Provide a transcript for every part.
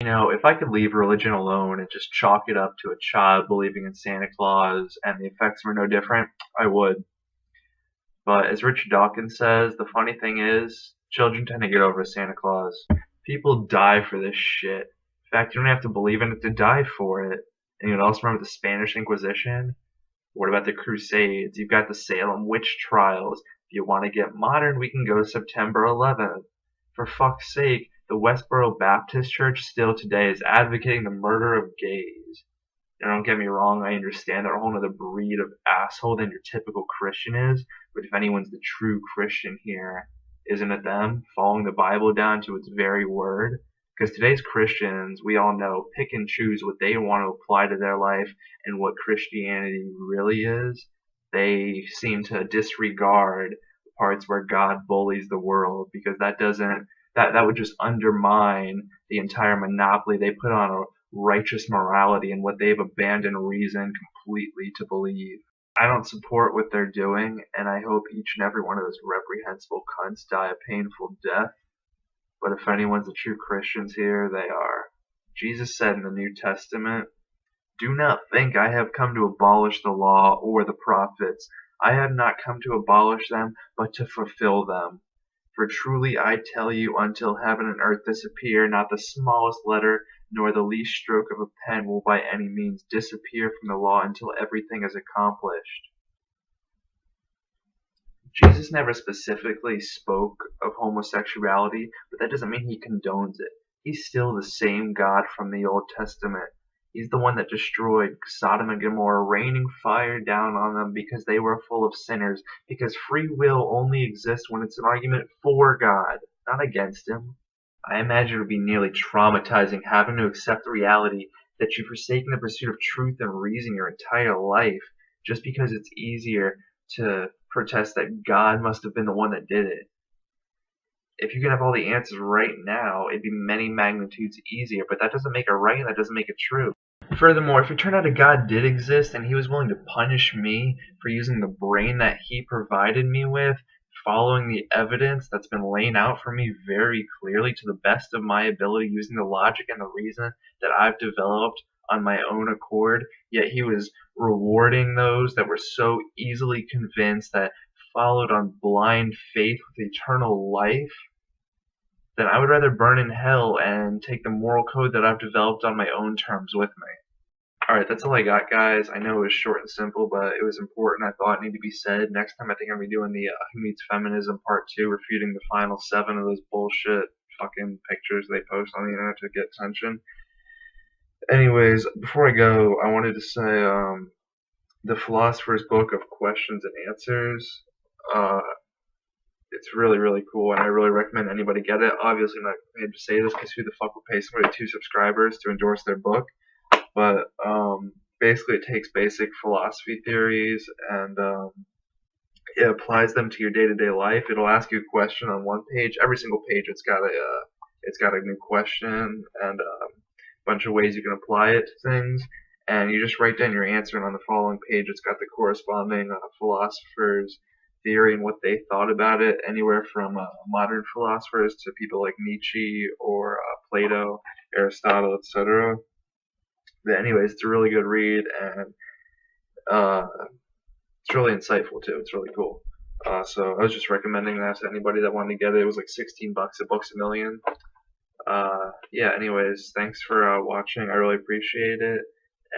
You know, if I could leave religion alone and just chalk it up to a child believing in Santa Claus and the effects were no different, I would. But as Richard Dawkins says, the funny thing is, children tend to get over Santa Claus. People die for this shit. In fact, you don't have to believe in it to die for it. And you also remember the Spanish Inquisition? What about the Crusades? You've got the Salem witch trials. If you want to get modern, we can go to September 11th. For fuck's sake, the Westboro Baptist Church still today is advocating the murder of gays. Now, don't get me wrong, I understand they're a whole other breed of asshole than your typical Christian is, but if anyone's the true Christian here, isn't it them, following the Bible down to its very word? Because today's Christians, we all know, pick and choose what they want to apply to their life and what Christianity really is. They seem to disregard the parts where God bullies the world, because that would just undermine the entire monopoly they put on a righteous morality and what they've abandoned reason completely to believe. I don't support what they're doing, and I hope each and every one of those reprehensible cunts die a painful death. But if anyone's the true Christians here, they are. Jesus said in the New Testament, "Do not think I have come to abolish the law or the prophets. I have not come to abolish them, but to fulfill them. For truly I tell you, until heaven and earth disappear, not the smallest letter nor the least stroke of a pen will by any means disappear from the law until everything is accomplished." Jesus never specifically spoke of homosexuality, but that doesn't mean he condones it. He's still the same God from the Old Testament. He's the one that destroyed Sodom and Gomorrah, raining fire down on them because they were full of sinners, because free will only exists when it's an argument for God, not against him. I imagine it would be nearly traumatizing having to accept the reality that you've forsaken the pursuit of truth and reason your entire life just because it's easier to protest that God must have been the one that did it. If you could have all the answers right now, it'd be many magnitudes easier, but that doesn't make it right and that doesn't make it true. Furthermore, if it turned out a God did exist and he was willing to punish me for using the brain that he provided me with, following the evidence that's been laying out for me very clearly to the best of my ability, using the logic and the reason that I've developed on my own accord, yet he was rewarding those that were so easily convinced, that followed on blind faith with eternal life, then I would rather burn in hell and take the moral code that I've developed on my own terms with me. Alright, that's all I got, guys. I know it was short and simple, but it was important. I thought it needed to be said. Next time I think I'm going to be doing the Who Needs Feminism Part 2, refuting the final 7 of those bullshit fucking pictures they post on the internet to get attention. Anyways, before I go, I wanted to say the Philosopher's Book of Questions and Answers, it's really, really cool, and I really recommend anybody get it. Obviously, I'm not paid to say this, because who the fuck would pay somebody 2 subscribers to endorse their book? But basically, it takes basic philosophy theories and it applies them to your day-to-day life. It'll ask you a question on one page. Every single page, it's got a new question and a bunch of ways you can apply it to things. And you just write down your answer, and on the following page, it's got the corresponding philosopher's theory and what they thought about it, anywhere from modern philosophers to people like Nietzsche or Plato, Aristotle, etc. But anyways, it's a really good read, and it's really insightful too. It's really cool. So I was just recommending that to anybody that wanted to get it. It was like $16 at Books A Million. Yeah, anyways, thanks for watching. I really appreciate it.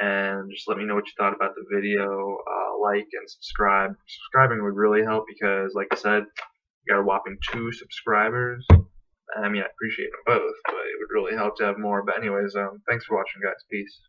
And just let me know what you thought about the video. Like and subscribe. Subscribing would really help, because, like I said, you got a whopping 2 subscribers. I mean, I appreciate them both, but it would really help to have more. But anyways, thanks for watching, guys. Peace.